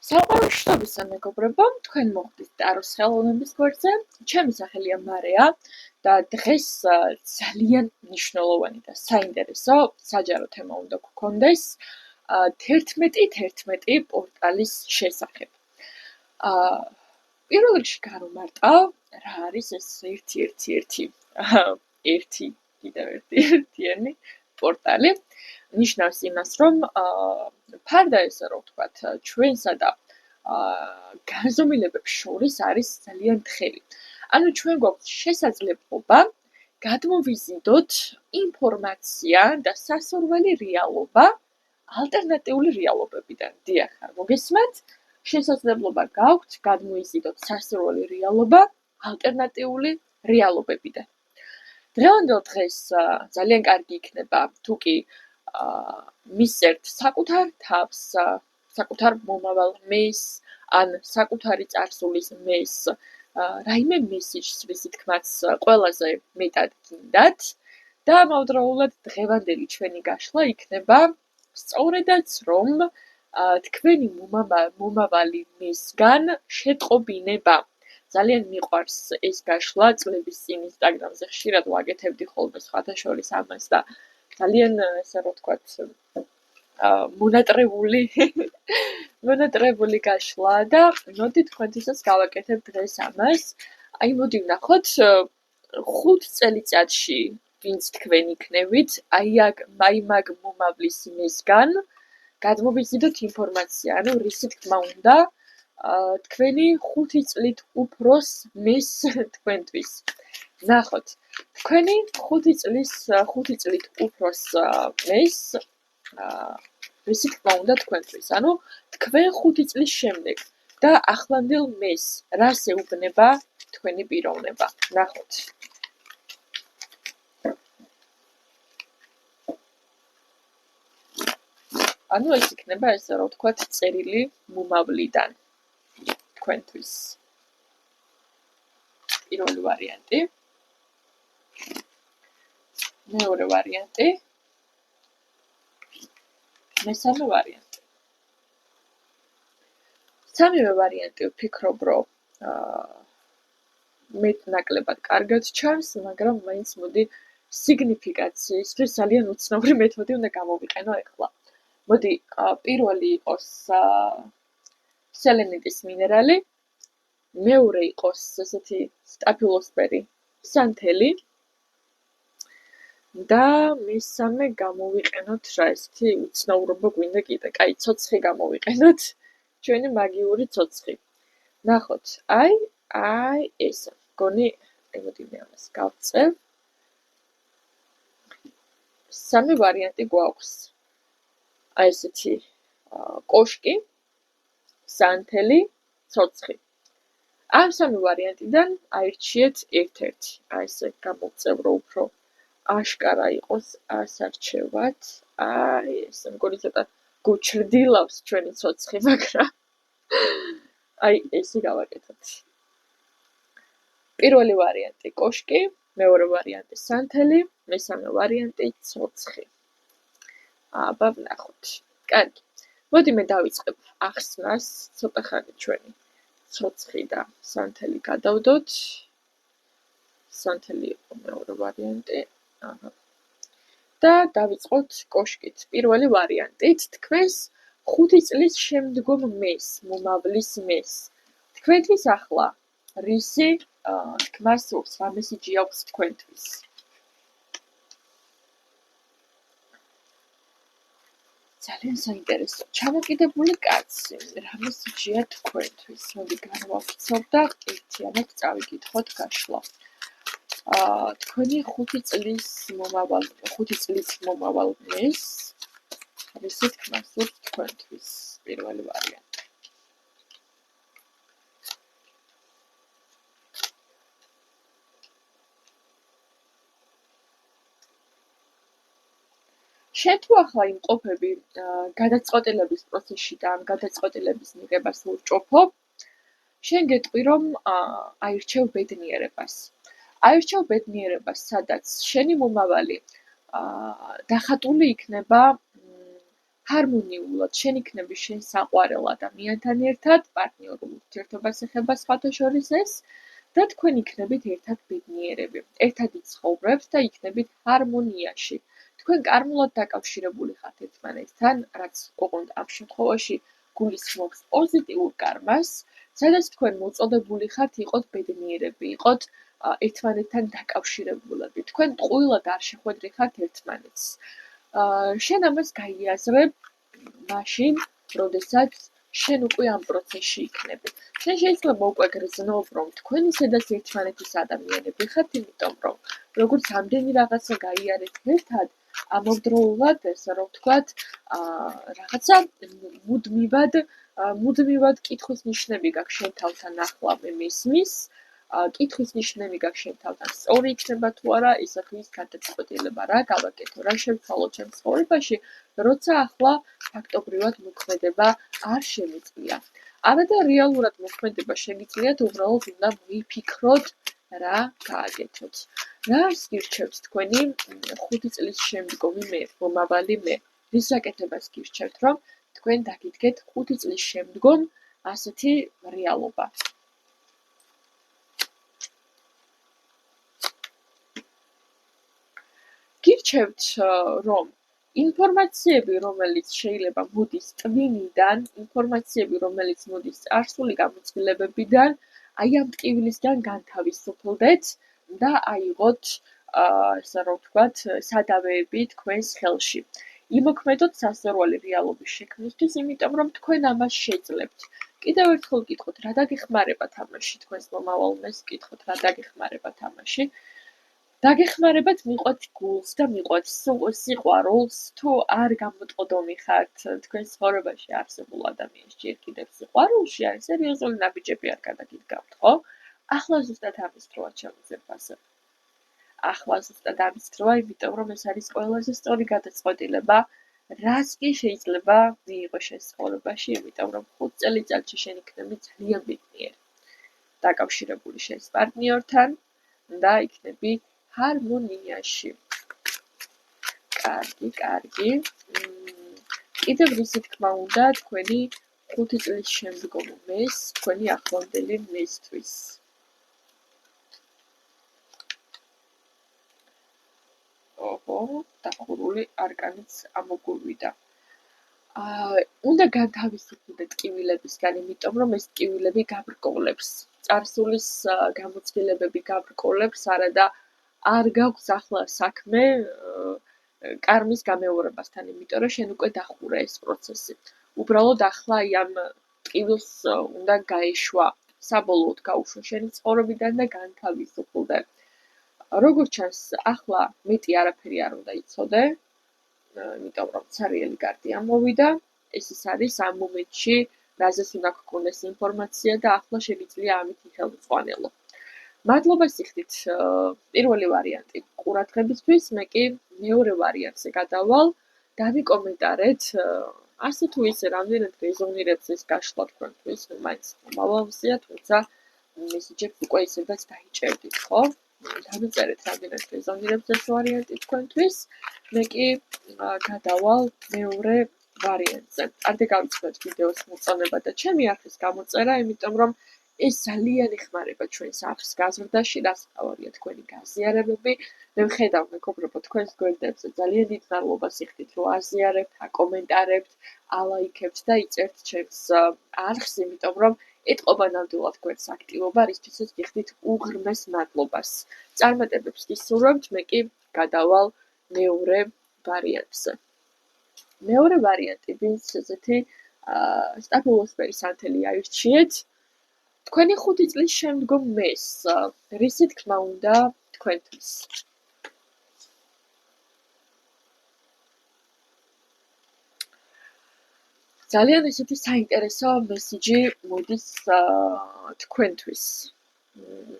საყვარლის მეგობრებო, თქვენ მოხდით ტაროს ხელოვნების გვერდზე. ჩემი სახელია მარია და დღეს ძალიან მნიშვნელოვანი და საინტერესო საჯარო თემა უნდა გქონდეს 11 პორტალის შესახებ. პირველ რიგში გარომარტავ, რა არის ეს 111 ერთი კიდევ ერთი პორტალი. ნიშნავს იმას, რომ ფარდა ესე რომ ვთქვათ, ჩვენსა და განზომილებებს შორის არის ძალიან თხელი. ანუ ჩვენ გვაქვს შესაძლებლობა გადმოვიზიდოთ ინფორმაცია და სასურველი რეალობა ალტერნატიული რეალობებიდან. დიახ, მოგესმენთ? შესაძლებლობა გაქვთ გადმოიზიდოთ სასურველი რეალობა ალტერნატიული რეალობებიდან. დღევანდელ დღეს ძალიან კარგი იქნება, თუ კი მისცერთ საკუთარ თავს, საკუთარ მომავალ მეს, ან საკუთარი წარსულის მეს, რაიმე მესიჯს, რისი თქმაც ყველაზე მეტად გინდათ და ამავდროულად დღევანდელი ჩვენი გაშლა იქნება სწორედაც რომ თქვენი მომავალი მისგან შეტყობინება. ძალიან მიყვარს ეს გაშლა, წლების წინ ინსტაგრამზე ხშირად ვაკეთებდი ხოლმე სხვათა შორის ამას და ძალიან ესე რომ ვთქვათ მონატრებული გაშლა და მოდი თქვენთვისაც გავაკეთებ დღეს ამას. აი მოდი ვნახოთ 5 წელიწადში ვინც თქვენ იქნებით, აი მაგ მომავლის მისგან გადმოვიზიდოთ ინფორმაცია, ანუ რისი თქმა უნდა თქვენი 5 წლით უფროს მის თქვენთვის. ნახოთ, თქვენი 5 წლით უფროს მის რისი თქმა უნდა თქვენთვის. ანუ თქვენ 5 წლის შემდეგ და ახლანდელ მეს რას ეუბნება თქვენი პიროვნება. ნახოთ. ანუ ეს იქნება ესე რომ ვთქვათ წერილი მომავლიდან თქვენთვის. პირველი ვარიანტი. მეორე ვარიანტი. მესამე ვარიანტი. სამივე ვარიანტი ვფიქრობ, რომ მეტნაკლებად კარგად ჩანს, მაგრამ მაინც მოდი სიგნიფიკაციისთვის ძალიან უცნაური მეთოდი უნდა გამოვიყენო ეხლა. მოდი პირველი იყოს სელენიტის მინერალი, მეორე იყოს ესეთი სტაფილოსფერი, სანთელი და მესამე გამოვიყენოთ რა ესეთი უცნაურობა გვინდა კიდე. კაი, ცოცხი გამოვიყენოთ. ჩვენი მაგიური ცოცხი. ნახოთ, აი ეს. გონი, მოდი მე ამას გავწევ. სამი ვარიანტი გვაქვს. აი ესეთი კოშკი, სანთელი, ცოცხი. ამ სამი ვარიანტიდან აირჩიეთ ერთ-ერთი. აი ესე გამოვწევ, რომ უფრო აშკარა იყოს ასარჩევად. აი ეს მგონი ცოტა გუჩრდილავს ჩვენი ცოცხი, მაგრამ აი ესე გავაკეთოთ. პირველი ვარიანტი კოშკი, მეორე ვარიანტი სანთელი, მესამე ვარიანტი ცოცხი. აბა ვნახოთ. კარგი. მოდი მე დავიწყებ ახსნას, ცოტა ხანი ჩვენი ცოცხი და სანთელი გადავდოთ. სანთელი იყო მეორე ვარიანტი. და დავიწყოთ კოშკით. პირველი ვარიანტით თქვენს 5 წლის შემდგომ მეს, მომავლის მეს. თქვენთვის ახლა რისი თქმა სურს, რა მესიჯი აქვს თქვენთვის? ძალიან საინტერესო. ჩამოკიდებული კაცი, რა მესიჯია თქვენთვის? მოდი განვავრცელებ და ერთიანად წავიკითხოთ გაშლა. თქვენი 5 წლის მომავალ მეს რისი თქმა სურს თქვენთვის? პირველი ვარიანტი. შენ თუ ახლა იმყოფები გადაწყვეტილების პროცესში და ამ გადაწყვეტილების მიღებას ურჭოფობ, შენ გეტყვი, რომ აირჩევ ბედნიერებას. აირჩევ ბედნიერებას, სადაც შენი მომავალი დახატული იქნება ჰარმონიულად შეიქმნება შენ საყვარელ ადამიანთან ერთად, პარტნიორულ ურთიერთობას ეხება სხვათა შორის ეს და თქვენ იქნებით ერთად ბედნიერები. ერთად იცხოვრებთ და იქნებით ჰარმონიაში. თქვენ კარმულად დაკავშირებული ხართ ერთმანეთთან, რაც ოღონდ ამ შემთხვევაში გულისხმობს პოზიტიურ კარმას, სადაც თქვენ მოწოდებული ხართ იყოთ ბედნიერები, იყოთ ერთმანეთთან დაკავშირებულები. თქვენ ტყუილად არ შეხვედრიხართ ერთმანეთს. შენ ამას გაიაზრებ მაშინ, როდესაც შენ უკვე ამ პროცესში იქნები. შენ შეიძლება უკვე გრძნობ, რომ თქვენ ისედაც ერთმანეთის ადამიანები ხართ, იმიტომ რომ როგორც ამდენი რაღაცა გაიარეთ ერთად, ამავდროულად, ესე რომ ვთქვათ, რაღაცა მუდმივად კითხვის ნიშნები გაქვს შენ თავთან ახლა მე მისმის, კითხვის ნიშნები გაქვს შენ თავთან სწორი იქნება თუ არა, ისა თუ ის გადაწყვეტილება რა გავაკეთო, რა შევცვალო ჩემს ცხოვრებაში, როცა ახლა ფაქტობრივად მოქმედება არ შემიძლია. არადა რეალურად მოქმედება შეგიძლიათ, უბრალოდ უნდა მოიფიქროთ რა გააკეთოთ. რა გირჩევთ თქვენი 5 წლის შემდგომი მე, მომავალი მე? რის გაკეთებას გირჩევთ, რომ თქვენ დაგიდგეთ 5 წლის შემდგომ ასეთი რეალობა? გირჩევთ, რომ ინფორმაციები, რომელიც შეიძლება მოდის ტვინიდან, ინფორმაციები, რომელიც მოდის წარსული გამოწვლილებებიდან, აი ამ ტკივილისგან განთავისუფლდეთ და აიღოთ, ესე რომ ვთქვათ, სადავეები თქვენს ხელში. იმოქმედოთ სასურველი რეალობის შექმნისთვის, იმიტომ რომ თქვენ ამას შეძლებთ. კიდევ ერთხელ გკითხოთ, რა დაგეხმარებათ ამაში თქვენს მომავალს, გკითხოთ, რა დაგეხმარებათ ამაში. დაგეხმარებათ მიყვეთ გულს და მიყვეთ სიყვარულს, თუ არ გამოტყდომი ხართ თქვენს ცხოვრებაში არსებულ ადამიანს ჯერ კიდევ სიყვარულში, ან სერიოზული ნაბიჯები არ გადაგიდგავთ, ხო? ახლა ზუსტად ამის დროა ჩემზე. ახლა ზუსტად ამის დროა, იმიტომ რომ ეს არის ყველაზე სწორი გადაწყვეტილება, რას კი შეიძლება მიიღო შენ ცხოვრებაში, იმიტომ რომ 5 წელიწადში შენ იქნები ძალიან ბედნიერი. დაკავშირებული შენს პარტნიორთან და იქნები ჰარმონიაში. კარგი. კიდევ რისი თქმა უნდა თქვენი 5 წლის შემდგომ მეს, თქვენი ახლანდელი მესთვის. დახურული არკანიც ამოგვივიდა. უნდა განთავისუფლდეთ ტკივილებისგან, იმიტომ რომ ეს ტკივილები გაბრკოლებს. წარსულის გამოწვლილებები გაბრკოლებს, არადა არ გაქვს ახლა საქმე კარმის გამეორებასთან, იმიტომ რომ შენ უკვე დახურე ეს პროცესი. უბრალოდ ახლა აი ამ ტკივილს უნდა გაეშვა, საბოლოოდ გაუშვა შენი ცხოვრებიდან და განთავისუფლდე. როგორც ჩანს, ახლა მეტი არაფერი არ უნდა იცოდე, იმიტომ რომ ცარიელი კარტი ამოვიდა, ეს არის ამ მომენტში, რაზეც უნდა გქონდეს ინფორმაცია და ახლა შეგიძლია ამით ხელმძღვანელო. მადლობა სიხდით, პირველი ვარიანტი ყურადღებისთვის, მე კი მეორე ვარიანტზე გადავალ, დავიკომენტარეთ, ასე თუ ისე რამდენად რეზონირებს ეს გაშლა თქვენთვის, მაინც მომავალზეა, თუმცა მესიჯებს უკვე ისედაც დაიჭერდით, ხო? დავიწერეთ რამდენად რეზონირებს ეს ვარიანტი თქვენთვის, მე კი გადავალ მეორე ვარიანტზე. არ დაგავიწყდეთ ვიდეოს მოწონება და ჩემი არხის გამოწერა, იმიტომ რომ ეს ძალიან ეხმარება ჩვენს არხს გაზრდაში, რაც თავარია თქვენი გაზიარებები. მე ვხედავ მეგობრებო თქვენს გვერდებზე ძალიან დიდ მადლობას იხდით, რომ აზიარებთ, აკომენტარებთ, ალაიქებთ და იწერთ ჩემს არხს, იმიტომ რომ ეტყობა ნამდვილად გვერდს აქტივობა, რისთვისაც გიხდით უღრმეს მადლობას. წარმატებებს გისურვებთ, მე კი გადავალ მეორე ვარიანტზე. მეორე ვარიანტი, ვინც ესეთი სტაბილოსფერის ანთელი აირჩიეთ, თქვენი 5 წლის შემდგომ მეს, რისი თქმა უნდა თქვენთვის. ძალიან ესეთი საინტერესო მესიჯი მოდის თქვენთვის.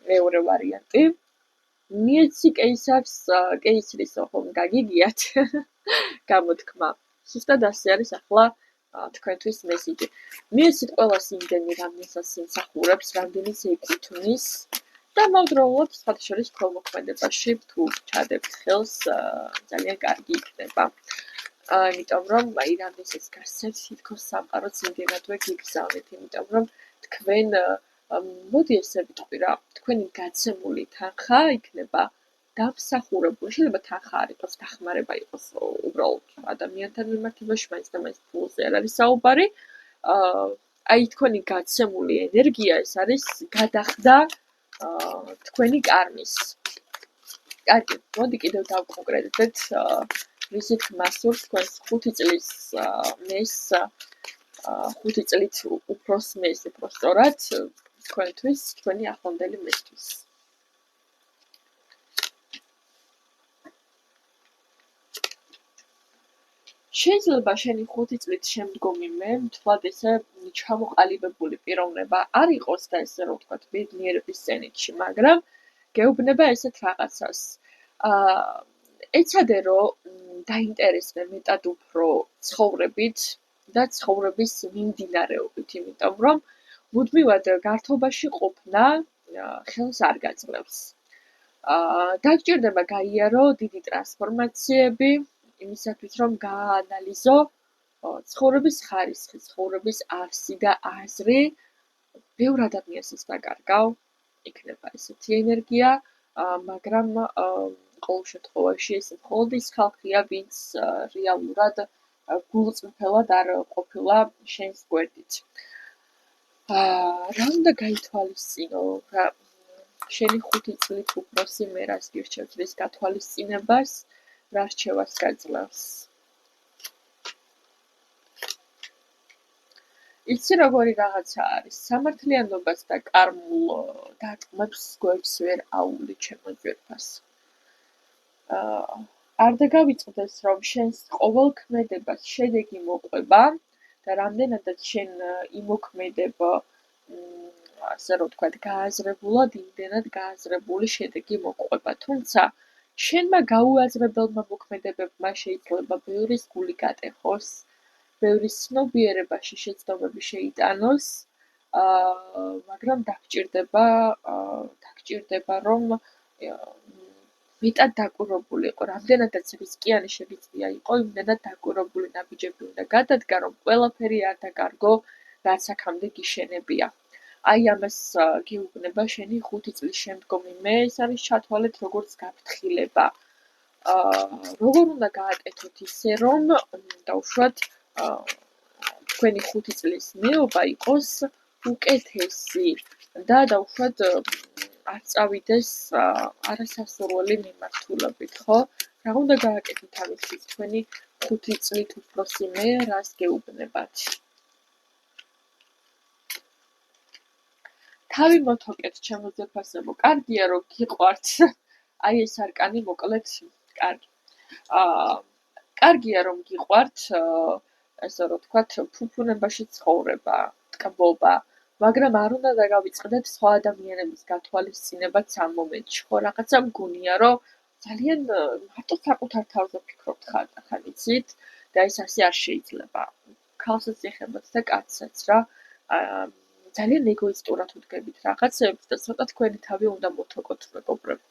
მეორე ვარიანტი. მიეცი კეისარს, კეისრისო ხომ გაგიგიათ? გამოთქმა. ზუსტად ასე არის ახლა თქვენთვის მესიჯი. მიეცით ყველას იმდენი, რამდენსაც იმსახურებს, რამდენიც ეკუთვნის და მავდროულად სხვათა შორის ქოლმოქმედებაში თუ ჩადებთ ხელს, ძალიან კარგი იქნება. იმიტომ რომ აი რამდენიც ეს გასცემს თითქოს სამყაროც იმდენადვე გიგზავნით, იმიტომ რომ თქვენ მოდი ესე ვიტყვი რა, თქვენი გაცემული თანხა იქნება დამსახურებული, შეიძლება თანხა არ იყოს, დახმარება იყოს უბრალოდ ადამიანთან მიმართებაში, მაინც და მაინც ფულზე არ არის საუბარი. აი თქვენი გაცემული ენერგია ეს არის გადახდა თქვენი კარმის. კარგი, მოდი კიდევ დავკონკრეტდეთ რისით გმასურს თქვენს 5 წლის მეს 5 წლით უფროს მეს უფრო სწორად თქვენთვის, თქვენი ახლანდელი მესთვის. შეიძლება შენი 5 წლით შემდგომი მე მთლად ესე ჩამოყალიბებული პიროვნება არ იყოს და ესე რომ ვთქვათ ბედნიერების სცენითში, მაგრამ გეუბნება ესეთ რაღაცას. ეცადე რომ დაინტერესდე მეტად უფრო ცხოვრებით და ცხოვრების მიმდინარეობით, იმიტომ რომ მუდმივად გართობაში ყოფნა ხელს არ გაძლევს. დაგჭირდება გაიარო დიდი ტრანსფორმაციები, იმისათვის რომ გააანალიზო ცხოვრების ხარისხი, ცხოვრების არსი და აზრი. ბევრ ადამიანს ის დაკარგავ, იქნება ესეთი ენერგია, მაგრამ ყოველ შემთხვევაში ეს მხოლოდ ის ხალხია, ვინც რეალურად გულწრფელად არ ყოფილა შენს გვერდით. რა უნდა გაითვალისწინო? შენი 5 წლით უფროსი მე რას გირჩევთ რის გათვალისწინებას, რა რჩევას გაძლევს? იცი როგორი რაღაცა არის, სამართლიანობას და კარმულ დარტყმებს გვერდს ვერ აუვლი ჩემო ძვირფას. არ დაგავიწყდეს, რომ შენს ყოველ ქმედებას შედეგი მოყვება და რამდენადაც შენ იმოქმედებ ასე რომ ვთქვათ, გააზრებულად, იმდენად გააზრებული შედეგი მოყვება. თუმცა შენმა გაუაზრებელმა მოქმედებებმა შეიძლება ბევრის გული გატეხოს, ბევრი ცნობიერებაში შეცდომები შეიტანოს, მაგრამ დაგჭირდება რომ მეტად დაკვირვებული იყო, რამდენადაც რისკიანი შეგიძლია იყო, იმდენად დაკვირვებული ნაბიჯები უნდა გადადგა, რომ ყველაფერი არ დაკარგო, რაც აქამდე გიშენებია. აი ამას გეუბნება შენი 5 წლის შემდგომი მე, ეს არის ჩათვალეთ როგორც გაფრთხილება. როგორ უნდა გააკეთოთ ისე, რომ დაუშვათ თქვენი 5 წლის მეობა იყოს უკეთესი და დაუშვათ არ წავიდეს არასასურველი მიმართულებით, ხო? რა უნდა გააკეთოთ ამისთვის თქვენი 5 წლით უფროსი მე, რას გეუბნებათ? თავი მოთოკეთ, ჩემო ძვირფასებო, კარგია რომ გიყვართ. აი ეს არკანი მოკლედ კარგი. კარგია რომ გიყვართ, ასე რომ ვთქვათ, ფუფუნებაში ცხოვრება, ტკბობა, მაგრამ არ უნდა დაგავიწყდეთ სხვა ადამიანების გათვალისწინებაც ამ მომენტში, ხო, რაღაცა მგონია, რომ ძალიან მარტო საკუთარ თავზე ფიქრობთ ხანდახან, იცით? და ეს ასე არ შეიძლება. ქალსაც ეხებათ და კაცსაც რა. ძალიან ეგოისტურად ვდგებით რაღაცებს და ცოტა თქვენი თავი უნდა მოთოკოთ მეგობრებო.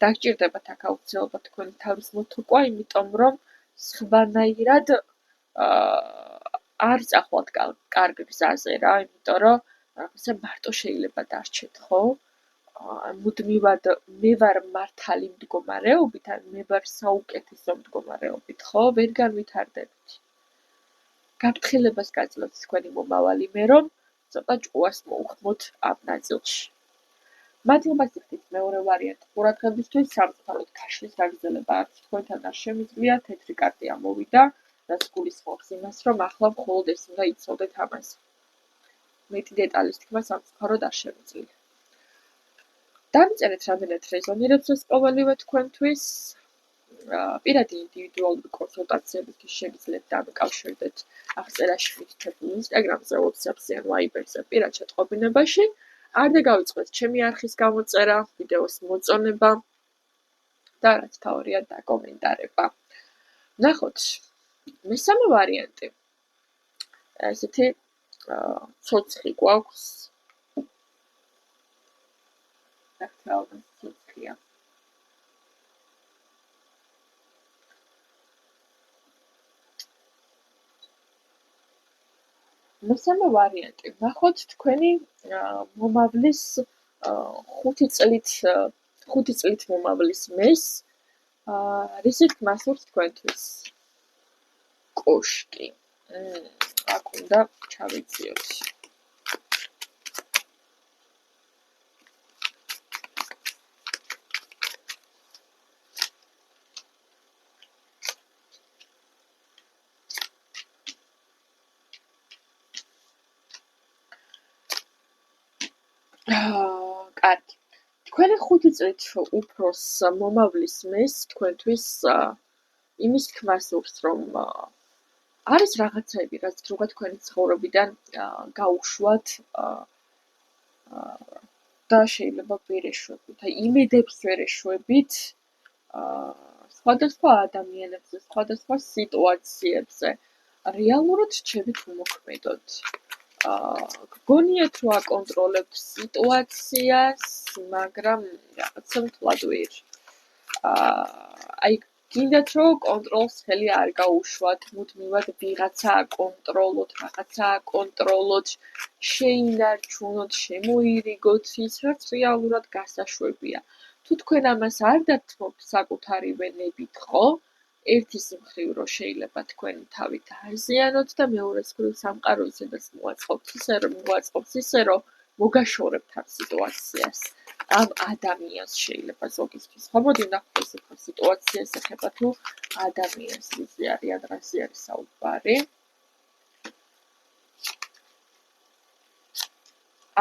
დაგჭირდებათ აქ აუცილებლად თქვენი თავის მოთოკვა, იმიტომ რომ სხვანაირად არ წახვალთ კარგ გზაზე რა, იმიტომ რომ რაღაცა მარტო შეიძლება დარჩეთ, ხო? მუდმივად მე ვარ მართალი მდგომარეობით, ან მე ვარ საუკეთესო მდგომარეობით, ხო? ვერ განვითარდებით. გაფრთხილებას გაძლევთ თქვენი მომავალი მე, რომ ცოტა ჭკუას მოუხმოთ ამ ნაწილში. მადლობას ვიხდით მეორე ვარიანტ ყურადღებისთვის, სამწუხაროდ ქაშლის გაგრძელება არც თქვენთან არ შემიძლია, თეთრი კარტი ამოვიდა, რაც გულისხმობს იმას, რომ ახლა მხოლოდ ეს უნდა იცოდეთ ამაზე. მეტი დეტალის თქმა სამწუხაროდ არ შემიძლია. დავიწერეთ რამდენად რეზონირებს ეს ყოველივე თქვენთვის. პირადი ინდივიდუალური კონსულტაციებით კი შეგიძლიათ დამიკავშირდეთ აღწერაში მითითებულ ინსტაგრამზე, WhatsApp-ზე ან Viber-ზე პირად შეტყობინებაში. არ დაგავიწყდეთ ჩემი არხის გამოწერა, ვიდეოს მოწონება და რაც თავარია დაკომენტარება. ნახოთ, მესამე ვარიანტი. ესეთი ცოცხი გვაქვს. რა თქმა უნდა, ცოცხია. მესამე ვარიანტი. ვნახოთ თქვენი მომავლის 5 წლით მომავლის მეს რისით გასურთ თქვენთვის? კოშკი. აქ უნდა ჩავიძიოთ. კარგი. თქვენი 5 წლით უფროს მომავლის მეს თქვენთვის იმის თქმა სურს, რომ არის რაღაცები, რაც დროა თქვენი ცხოვრებიდან გაუშვათ და შეიძლება ვერ ეშვებით. აი იმედებს ვერ ეშვებით სხვადასხვა ადამიანებზე, სხვადასხვა სიტუაციებზე. რეალურად რჩებით უმოქმედოდ. გგონიათ რომ აკონტროლებთ სიტუაციას, მაგრამ რაღაცა მთლად ვერ. აი გინდათ რომ კონტროლს ხელი არ გაუშვათ, მუდმივად ვიღაცა აკონტროლოთ, რაღაცა აკონტროლოთ, შეინარჩუნოთ, შემოირიგოთ ის, რაც რეალურად გასაშვებია. თუ თქვენ ამას არ დათმობთ საკუთარი ველებით, ხო? ერთის მხრივ რომ შეიძლება თქვენი თავი დააზიანოთ და მეორეს მხრივ სამყარო ისედაც მოაწყობს ისე რომ მოგაშორებთ ამ სიტუაციას. ამ ადამიანს შეიძლება ზოგისთვის. ხო, მოდი ვნახოთ ესე სიტუაციას ეხება თუ ადამიანს ისი არის, რაზე არის საუბარი.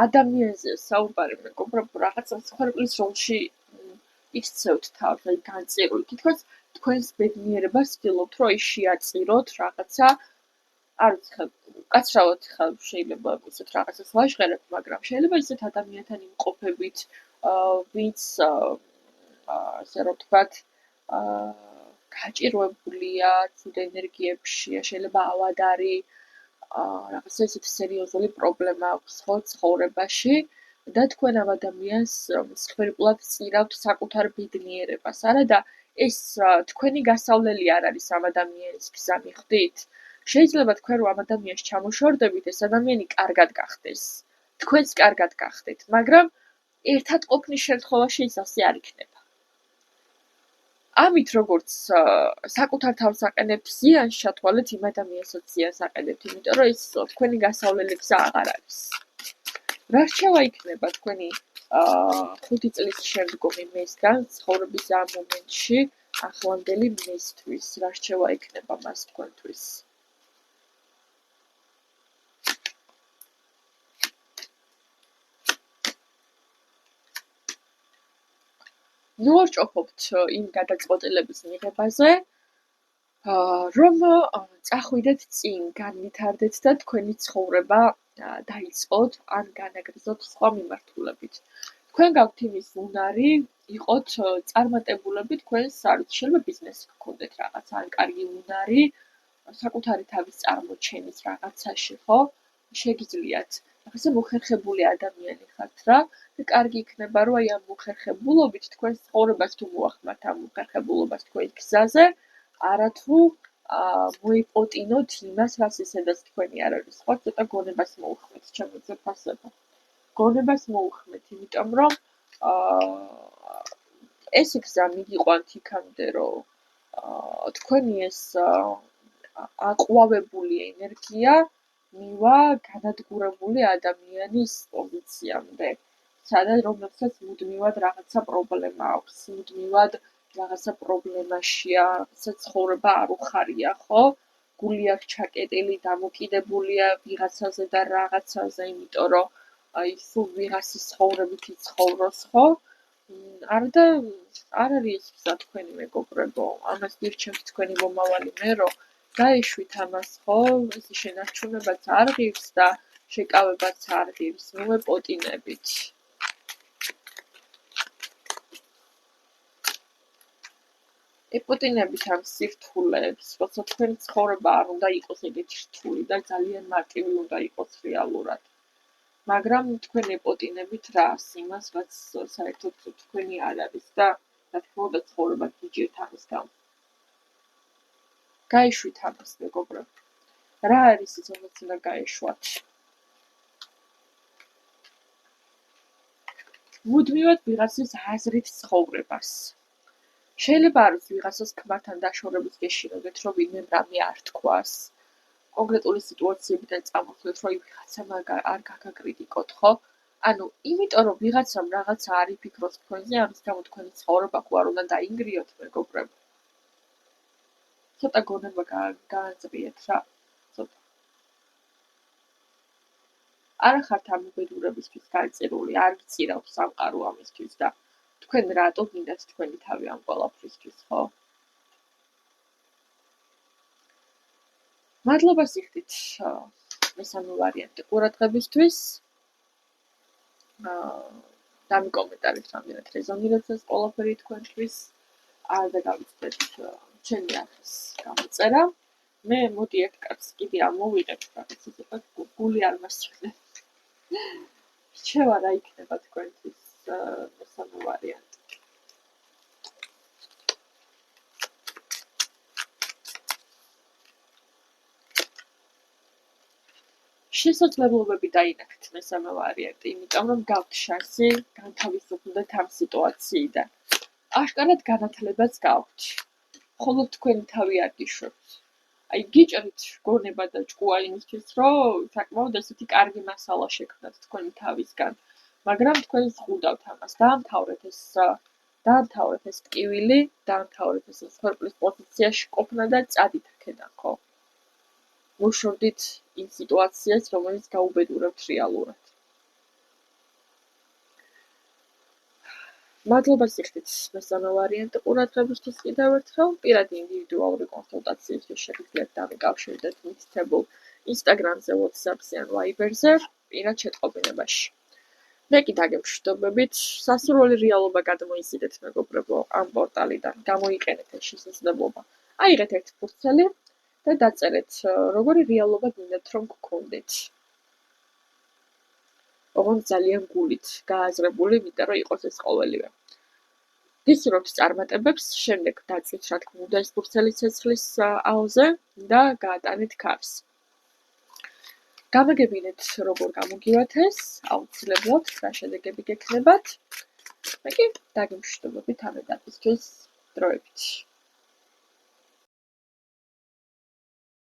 ადამიანზე საუბარი მეგობრებო, რაღაცა მსხვერპლის როლში იქცევთ თავს, აი განწირული. თითქოს თქვენს ბედნიერებას ვცდილობთ, რომ ის შეაწიროთ რაღაცა, არ ვიცი, უკაცრავად შეიძლება ისეთ რაღაცას ვაჟღერებ, მაგრამ შეიძლება ისეთ ადამიანთან იმყოფებით, ვინც ასე რომ ვთქვათ, გაჭირვებულია, ცუდ ენერგიებშია, შეიძლება ავად არის, რაღაცა ისეთი სერიოზული პრობლემა აქვს ხო ცხოვრებაში და თქვენ ამ ადამიანს მსხვერპლად წირავთ საკუთარ ბედნიერებას, არა და ეს თქვენი გასავლელი არ არის ამ ადამიანის გზა მიხვდით? შეიძლება თქვენ რომ ამ ადამიანს ჩამოშორდებით, ეს ადამიანი კარგად გახდეს. თქვენც კარგად გახდეთ, მაგრამ ერთად ყოფნის შემთხვევაში ის ასე არ იქნება. ამით როგორც საკუთარ თავს აყენებთ ზიანს, ჩათვალეთ იმ ადამიანსაც ზიანს აყენებთ, იმიტომ რომ ეს თქვენი გასავლელი გზა აღარ არის. რა რჩევა იქნება თქვენი 5 წლის შემდგომი მესგან ცხოვრების ამ მომენტში ახლანდელი მესთვის? რა რჩევა იქნება მას თქვენთვის? ნუ არ ჭოფობთ იმ გადაწყვეტილების მიღებაზე, რომ წახვიდეთ წინ, განვითარდეთ და თქვენი ცხოვრება დაიწყოთ ან განაგრძოთ სხვა მიმართულებით. თქვენ გაქვთ იმის უნარი, იყოთ წარმატებულები თქვენს, არ ვიცი, შეიძლება ბიზნესი გქონდეთ რაღაც, ან კარგი უნარი, საკუთარი თავის წარმოჩენის რაღაცაში, ხო? შეგიძლიათ. ახლა მოხერხებული ადამიანი ხართ რა და კარგი იქნება რომ აი ამ მოხერხებულობით თქვენს ცხოვრებას თუ მოახმართ ამ მოხერხებულობას თქვენ გზაზე, არათუ მოიპოტინოთ იმას, რაც ისედაც თქვენი არ არის. ხო, ცოტა გონებას მოუხმეთ, ჩემო ძეფასებო. გონებას მოუხმეთ, იმიტომ რომ ეს გზა მიგიყვანთ იქამდე, რომ თქვენი ეს აყვავებული ენერგია მივა განადგურებული ადამიანის პოზიციამდე, სადაც რომელსაც მუდმივად რაღაცა პრობლემა აქვს, მუდმივად რაღაცა პრობლემაშია, რაღაცა ცხოვრება არ უხარია, ხო? გული აქვს ჩაკეტილი, დამოკიდებულია ვიღაცაზე და რაღაცაზე, იმიტომ რომ აი სულ ვიღაცის ცხოვრებით იცხოვროს, ხო? არ არის ეს გზა თქვენი მეგობრებო, ამას გირჩევთ თქვენი მომავალი მე, რომ დაეშვით ამას, ხო? ეს შენარჩუნებაც არ ღირს და შეკავებაც არ ღირს, მომეპოტინებით. ეპოტინებით ამ სირთულეებს, როცა თქვენი ცხოვრება არ უნდა იყოს ეგეთი რთული და ძალიან მარტივი უნდა იყოს რეალურად. მაგრამ თქვენ ეპოტინებით რას? იმას, რაც საერთოდ თქვენი არ არის და რა თქმა უნდა ცხოვრება გიჯერთ ამის გამო. გაიშვით ამას, მეგობრებო. რა არის ის, რომელიც უნდა გაეშვათ? მუდმივად ვიღაცის აზრით ცხოვრებას. შეიძლება არის ვიღაცას ქმართან დაშორების გეშინოდეთ, რომ ვინმე რამე არ თქვას. კონკრეტული სიტუაციებიდან წამოხდეთ, რომ ვიღაცამ არ გაგაკრიტიკოთ, ხო? ანუ, იმიტომ რომ ვიღაცამ რაღაცა არ იფიქროს თქვენზე, ამის გამო თქვენი ცხოვრება ხო არ უნდა დაინგრიოთ, მეგობრებო. ცოტა გონება გაანწრიეთ რა. ცოტა. არა ხართ ამ უბედურებისთვის გაჭირული, არ გწირავთ სამყარო ამისთვის და თქვენ რატო გინდათ თქვენი თავი ამ ყველაფრისთვის, ხო? მადლობა სიხდით მესამე ვარიანტი ყურადღებისთვის. დამიკომენტარეთ რამდენად რეზონირებს ეს ყველაფერი თქვენთვის. და გავიცდეთ ჩემი ახის გამოწერა. მე მოდი ერთ კარტს კიდე ამოვიღებ, რაღაც ცოტა გული არ მასწავლე. რჩევა რა იქნება თქვენთვის მესამე ვარიანტი. შესაძლებლობები დაინახეთ მესამე ვარიანტი, იმიტომ რომ გაქვთ შანსი განთავისუფლდეთ ამ სიტუაციიდან. აშკარად განათლებაც გაქვთ. მხოლოდ თქვენი თავი არ გიშვებთ. აი გიჭრით გონება და ჭკუა იმისთვის, რომ საკმაოდ ესეთი კარგი მასალა შექმნათ თქვენი თავისგან, მაგრამ თქვენ ზღუდავთ ამას. დაამთავრეთ ეს ტკივილი, დაამთავრეთ ეს მსხვერპლის პოზიციაში ყოფნა და წადით აქედან, ხო? მუშაობდით იმ სიტუაციას, რომელიც გაუბედურებთ რეალურად. მადლობა სიხდით მესამე ვარიანტი ყურადღებისთვის კიდევ ერთხელ. პირადი ინდივიდუალური კონსულტაციისთვის შეგიძლიათ დამიკავშირდეთ მითითებულ Instagram-ზე, WhatsApp-ზე ან Viber-ზე პირად შეტყობინებაში. მე კი დაგემშვიდობებით, სასურველი რეალობა გადმოიზიდეთ მეგობრებო ამ პორტალიდან, გამოიყენეთ ეს შესაძლებლობა. აიღეთ ერთ ფურცელი და დაწერეთ, როგორი რეალობა გინდათ რომ გქონდეთ. ოღონდ ძალიან გულით გააზრებული, ვიდრე რომ იყოს ეს ყოველივე. გისურვებთ წარმატებებს, შემდეგ დაწვით რა თქმა უნდა ეს ფურცელი ცეცხლის აუზზე და გაატანეთ ქარს. გამაგებინეთ როგორ გამოგივათ ეს, აუცილებლად რა შედეგები გექნებათ. მე კი დაგემშვიდობებით ამ ეტაპისთვის დროებით.